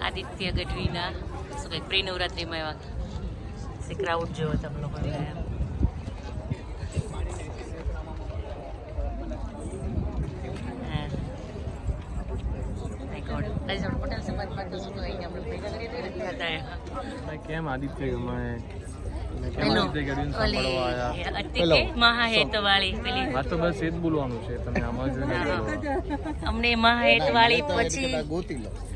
આદિત્ય ગઢવીના શું કંઈક પ્રી નવરાત્રિમાં એવા ક્રાઉડ જોવો તમે લોકો કેમ આદિત્ય બસ એ જ બોલવાનું છે તમે આમાં અમને મહાહેત વાળી પછી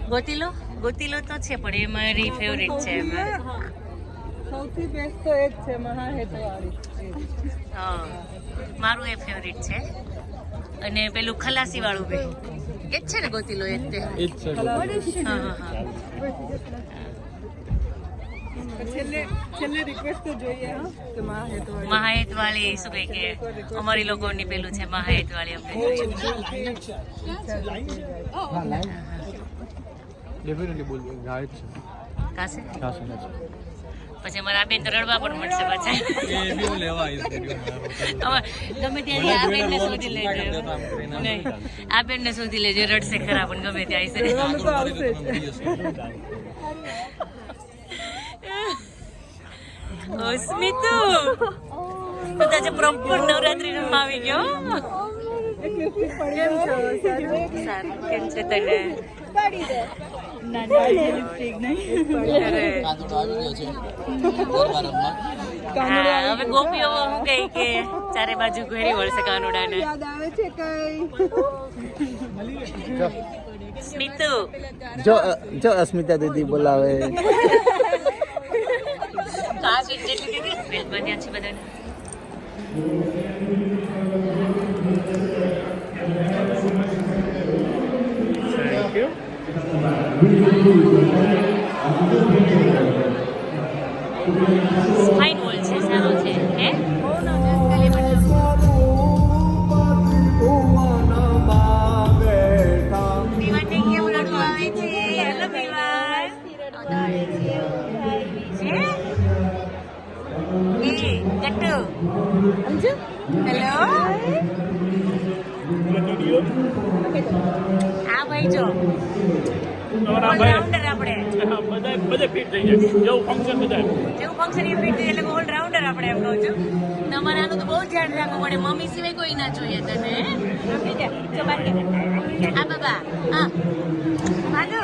ગોતીલો તો છે પણ એ મારી ફેવરિટ છે સૌથી બેસ્ટ તો એક છે મહાહેત વાળી. હા મારું એ ફેવરિટ છે અને પેલું ખલાસી વાળું બી એ જ છે ને ગોતીલો એ જ તે છેલ્લે રિક્વેસ્ટ તો જોઈએ કે મહાહેત વાળી શું કહે કે અમારી લોકોની પેલું છે મહાહેત વાળી અમને ડેફિનેટલી બોલ ગાય છે કાશે કાશે પછી અમારા આ બેન તો રડવા પણ મળશે પાછા એ બી લેવા ગમે ત્યાં આ બેન ને શોધી લેજો નહીં આ બેન ને શોધી લેજો રડશે ખરા પણ ગમે ત્યાં આવશે સ્મિતુ તો તાજે પ્રોપર નવરાત્રી રમવા આવી ગયો કેમ છે તને હવે ગોપીઓ હું કઈ કે ચારે બાજુ ઘેરી વળશે કાનુડાને યાદ આવે છે કઈ સ્મિતુ જો અસ્મિતા દીદી બોલાવે કાશ જેટલી દીદી વેલકમ ત્યાં છે બધાને થેન્ક યુ ફાઇન હોલ છે સારો છે હે પીવાને કેવું લડવા આવે છે હેલો પીવા એ ગટ્ટુ હેલો આ ભાઈ જો ઓલરાઉન્ડર આપણે બધા ફિટ થઈ જાય જેવું ફંક્શન એ ફિટ થઈ એટલે ઓલરાઉન્ડર આપણે એમ કહું છું તમારે આનું તો બહુ ધ્યાન રાખવું પડે મમ્મી સિવાય કોઈ ના જોઈએ તને હા બાબા હા ભાનુ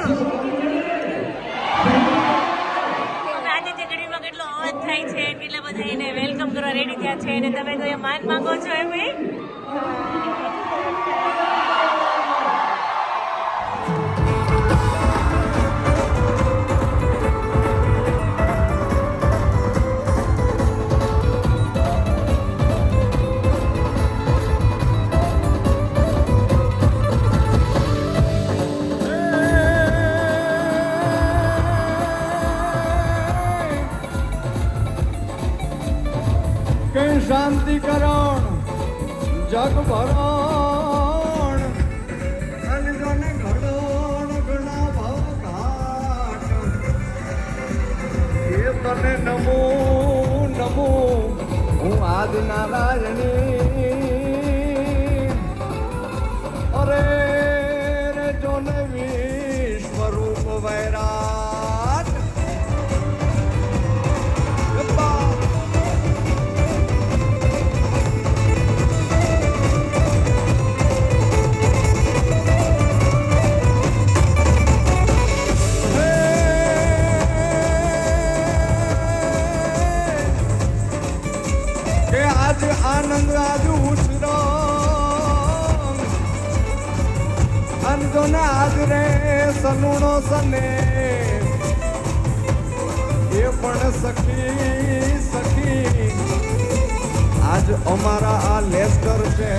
આજે તે ઘડીમાં કેટલો અવાજ થાય છે કેટલા બધા એને વેલકમ કરવા રેડી થયા છે અને તમે કોઈ માન માંગો છો એમ ભાઈ શાંતિ કરણ જગ ભરણ અનજોને ઘડણ ઘણા ભાવ ઘાટ એ તને નમો નમો હું આદિ નારાયણી અરે રે જોને વિશ્વરૂપ વૈરાટ આનંદ આજુ ઉછરો અનજોને આજ રે સનુણો સને એ પણ સખી સખી આજ અમારા આ લેસ્ટર છે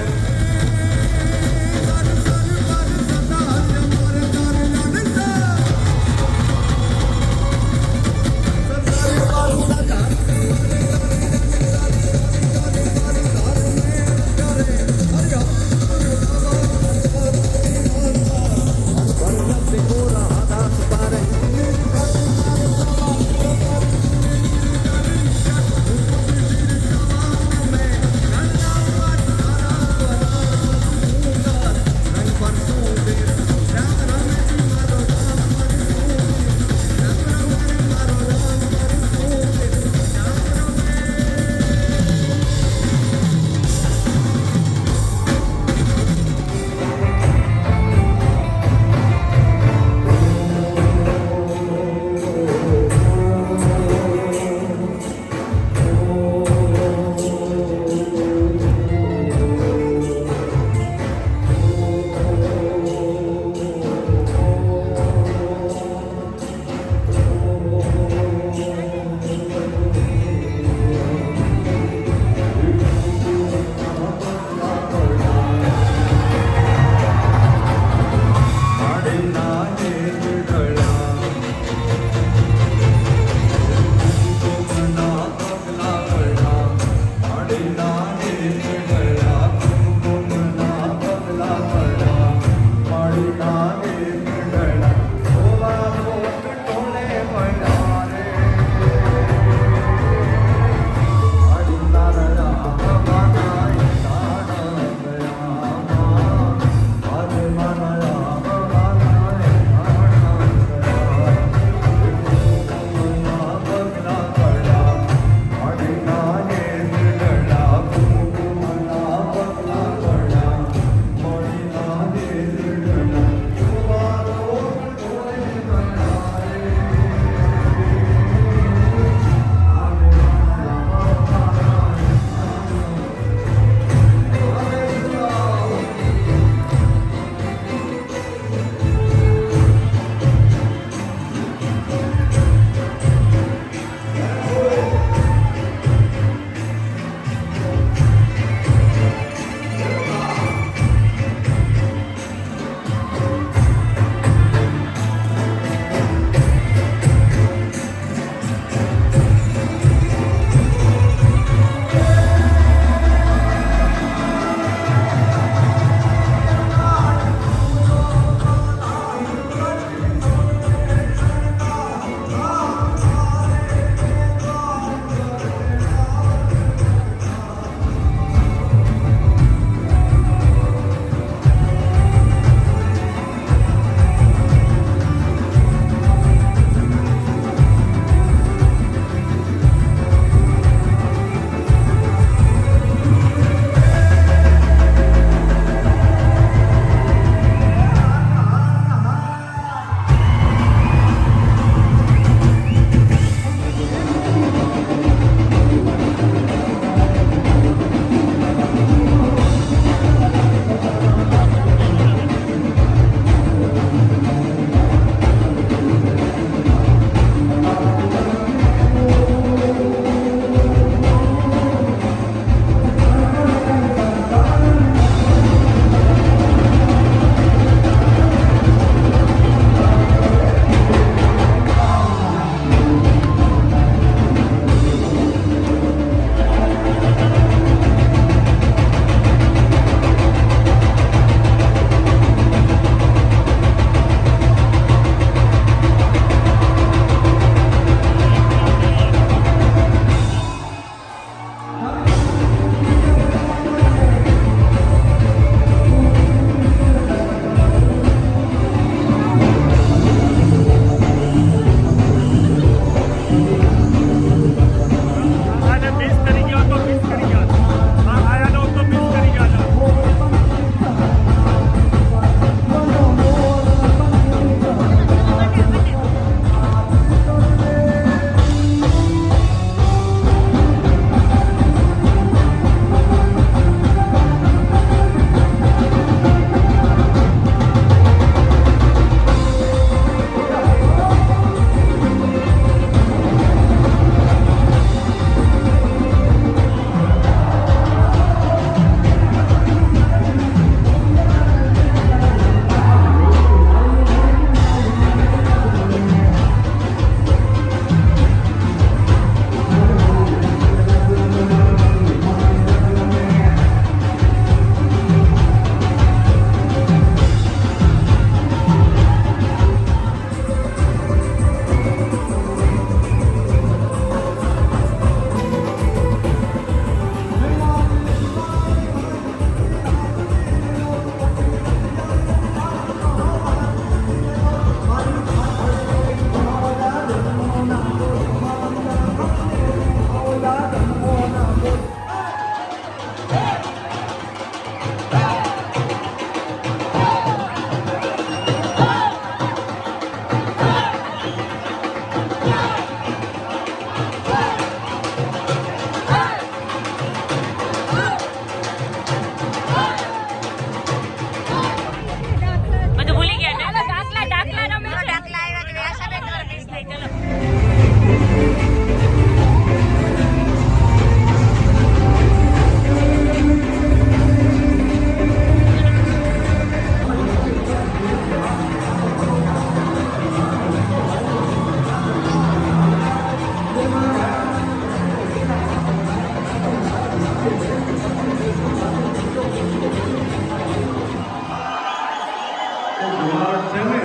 તો ગુવાડ છે ને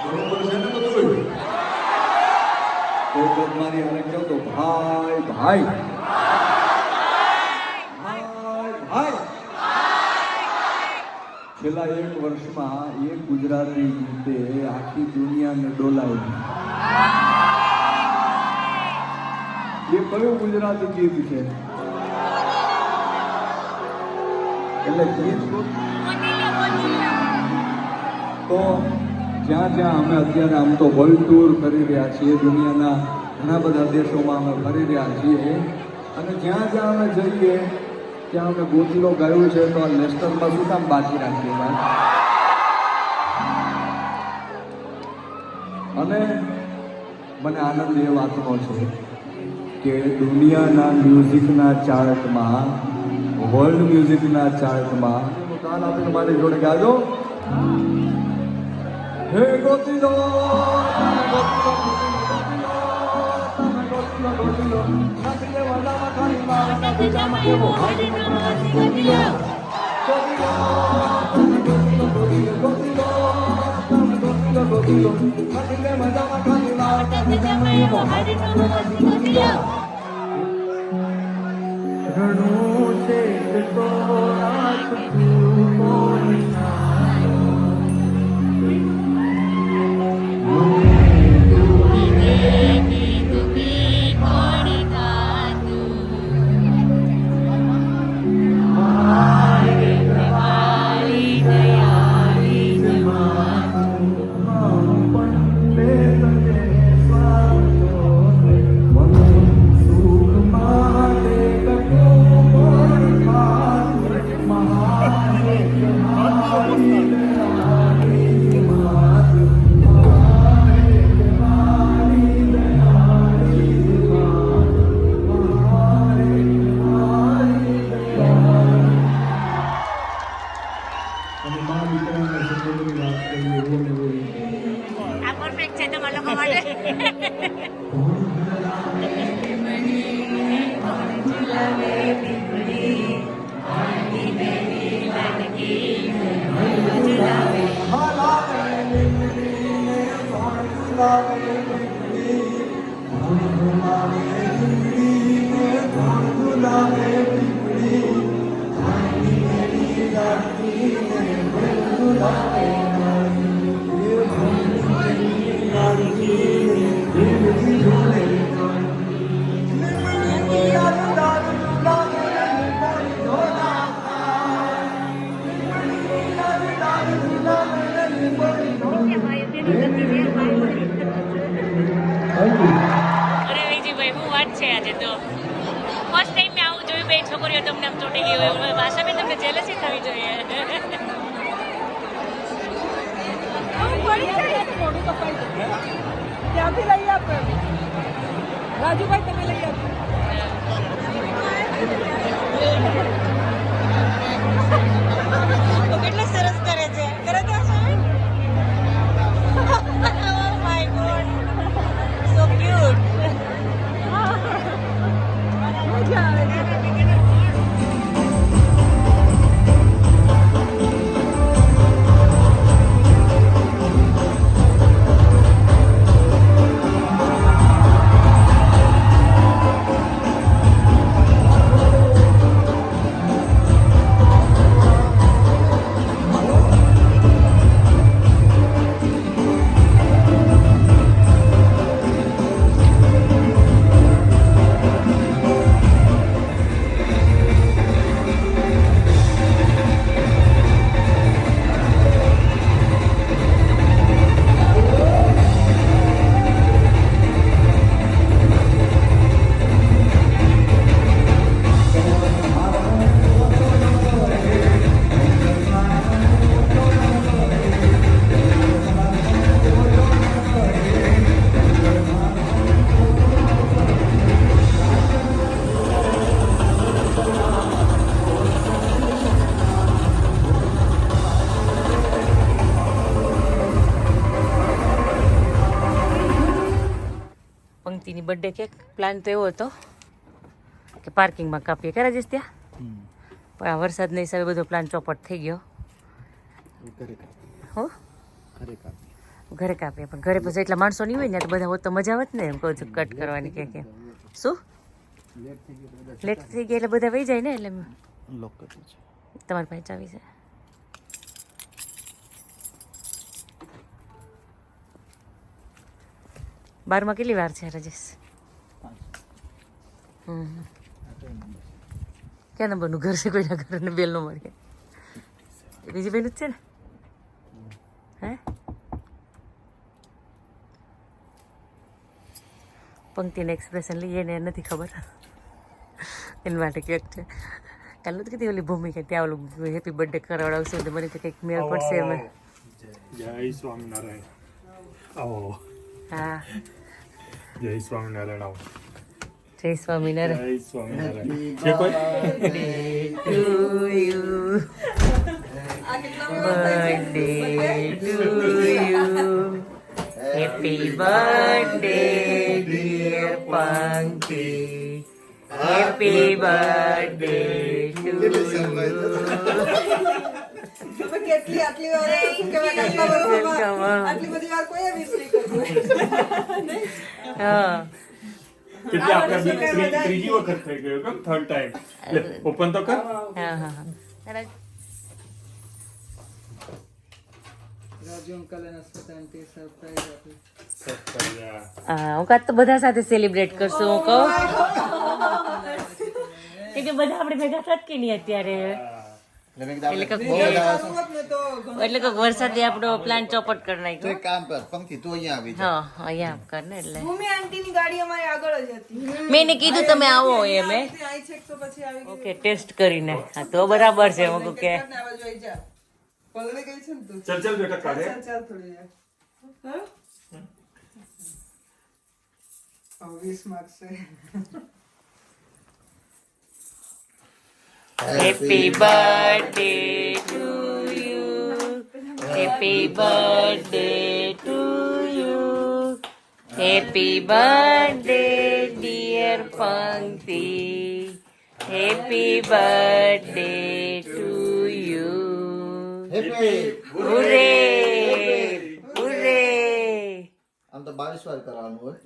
બરોબર છે ને બધું કોઈ વખત મારી અને કહો તો ભાઈ ભાઈ ભાઈ છેલ્લા 1 વર્ષમાં એક ગુજરાતી ગીતે આખી દુનિયાને ડોલાવી. એ કયું ગુજરાતી ગીત છે? એટલે ગીત તો જ્યાં જ્યાં અમે અત્યારે આમ તો વર્લ્ડ ટૂર કરી રહ્યા છીએ, દુનિયાના ઘણા બધા દેશોમાં અમે ફરી રહ્યા છીએ, અને જ્યાં જ્યાં અમે જઈએ ત્યાં અમે ગોતીલો ગાયું છે, તો આ લેસ્ટરમાં શું કામ બાકી રાખીએ ભાઈ? અને મને આનંદ એ વાતનો છે કે દુનિયાના મ્યુઝિકના ચાર્ટમાં, વર્લ્ડ મ્યુઝિકના ચાર્ટમાં કાલ આપણે મારી જોડે ગાજો. હે ગોતીલો આ પરફેક્ટ છે તમારા લોકો માટે. અરે વિજયભાઈ હું વાત છે આજે તો ફર્સ્ટ ટાઈમ મેં આવું જોયું, બે છોકરીઓ તમને આમ ચોટી ગઈ હોય, ભાષા બી તમને જેલસી થવી જોઈએ. ત્યાંથી લઈ આપે રાજુભાઈ, તમે લઈ આપો. તો કેટલું સરસ કરે છે, કરે તો Oh my God, so cute. મજા આવે છે. પંક્તિની બર્થડે કેક પ્લાન તો એવો હતો કે પાર્કિંગમાં કાપીએ. ક્યારે જઈશ ત્યાં પણ આ વરસાદના હિસાબે બધો પ્લાન ચોપટ થઈ ગયો હો ઘરે કાપીએ પણ ઘરે પછી એટલા માણસો નહીં હોય ને તો બધા હોત તો મજા આવત ને એમ કહું છું કટ કરવાની કે શું લેટ થઈ ગયા એટલે બધા વહી જાય ને એટલે તમારી પાસે ચાવી છે બારમાં કેટલી વાર છે રાજેશ ક્યાં નંબરનું ઘર છે કોઈના ઘરને બેલ નો મળે બીજી બેન જ છે ને હે પંક્તિને એક્સપ્રેશન લઈએ ને નથી ખબર એના માટે ક્યાંક છે કાલ નથી કીધી ઓલી ભૂમિકા ત્યાં ઓલું હેપી બર્થડે કરાવડાવશે તો મને તો કંઈક મેળ પડશે અમે જય સ્વામિનારાયણ આવો હા જય સ્વામિનારાયણ આવો જય સ્વામિનારાયણ જય સ્વામિનારાયણ છે કોઈ birthday to you. Happy birthday, dear Pankti. Happy birthday to you. તમે કેટલી આટલી વાર શું કહેવાય આટલા વર્ષોમાં આટલી બધી વાર કોઈએ વિશ નહીં કર્યું હા કેટલી આપણે ત્રીજી વખત થઈ ગયો કે થર્ડ ટાઈમ ઓપન તો કર હા હા હા રાજુ અંકલ અને સ્વતંત્ર સરપ્રાઈઝ આપી હું કાં તો બધા સાથે સેલિબ્રેટ કરશું હું કહું કે બધા આપણે ભેગા થાત કે નહીં અત્યારે એટલે કોઈક વરસાદે આપણો પ્લાન ચોપટ કરી નાખ્યો એક કામ કર પંક્તિ તું અહીંયા આવી જા હા અહીંયા કર ને એટલે ભૂમિ આંટીની ગાડી અમારી આગળ જ હતી મેં એને કીધું તમે આવો એમ આઈ છેક તો પછી આવી ગઈ ઓકે ટેસ્ટ કરીને હા તો બરાબર છે હું કહું કે ને આવા જોઈ જા પલળી ગઈ છે ને તું ચલ ચલ બેટા કાઢે ચાલ થોડી યાર હા 20 માર્ક્સ છે Happy birthday to you. Happy birthday to you. Happy birthday, dear Pankti. Happy birthday to you. Happy Hooray! Hooray! આમ તો 22 વાર કરવાનું હોય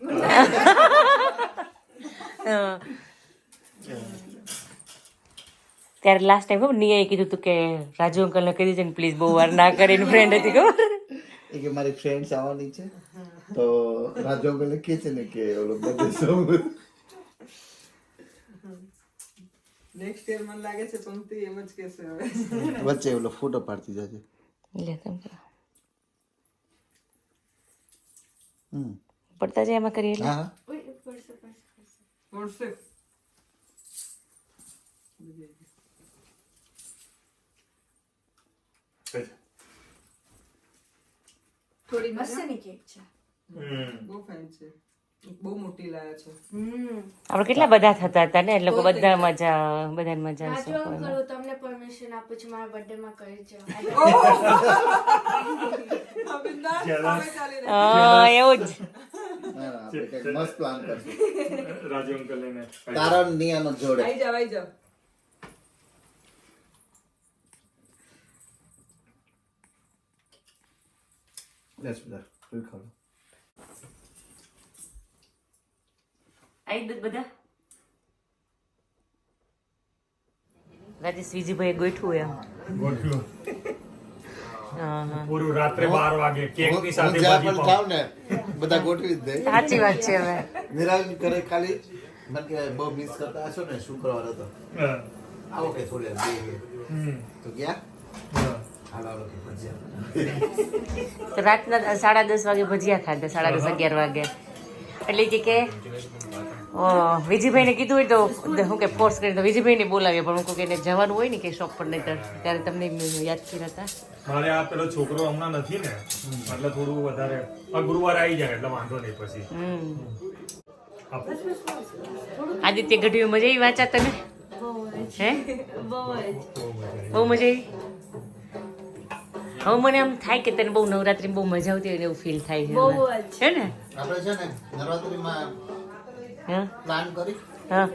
ત્યારે લાસ્ટ ટાઈમ ખબર નિયાએ કીધું હતું કે રાજુ અંકલને કહી દેજે ને પ્લીઝ બહુ વાર ના કરે એની ફ્રેન્ડ હતી ખબર એ કે મારી ફ્રેન્ડ્સ આવવાની છે તો રાજુ અંકલ કે છે ને કે ઓલો બધે સોંગ નેક્સ્ટ યર મને લાગે છે પંક્તિ એમ જ કહેશે હવે વચ્ચે ઓલો ફોટો પાડતી જશે લે તમે પડતા જાય એમાં કરીએ એટલે હા પડશે થોડી મસ્તની કેક છે બહુ ફાઇન છે બહુ મોટી લાયા છે આપણે કેટલા બધા થતા હતા ને એટલે બધા મજા બધાને મજા આવશે કરું તમને પરમિશન આપું છું મારા બર્થડે માં કરજો એવું જ આપણે કંઈક મસ્ત પ્લાન કરશું રાજુ અંકલ એને તારા નિયાનો જોડે આવી જાવ લેટ્સ બધા તું ખાવ આવી દે બધા રાજેશ વિજીભાઈ ગોઠવું એમ ગોઠવ્યું હા હા પૂરું રાત્રે 12 વાગે કેક ની સાથે જ્યાં ભાજી પણ પાવ ખાવ ને બધા ગોઠવી જ દે સાચી વાત છે હવે નિરાલ કરે ખાલી મને કે બહુ મિસ કરતા હશો ને શુક્રવાર હતો હા. આવો કે થોડી વાર બે તો ગયા હા. હાલો કે પછી તો રાતના 10:30 વાગે ભજીયા ખાધા 10:30 11 વાગે એટલે કે વિજયભાઈને કીધું હોય તો શું કે ફોર્સ કરીને તો વિજયભાઈને બોલાવીએ પણ હું કહું કે એને જવાનું હોય ને કે શોપ પર નહીં ત્યારે તમને યાદ કર્યા હતા મારે આ પેલો છોકરો હમણાં નથી ને એટલે થોડું વધારે આ ગુરુવાર આવી જાય એટલે વાંધો નહીં પછી આદિત્ય ગઢવી મજા આવી વાંચા તને હે બહુ મજા આવી હવે મને આમ થાય કે તને બહુ નવરાત્રી બહુ મજા આવતી હોય ને એવું ફીલ થાય છે હે ને આપણે છે ને નવરાત્રીમાં હા પ્લાન કરી હા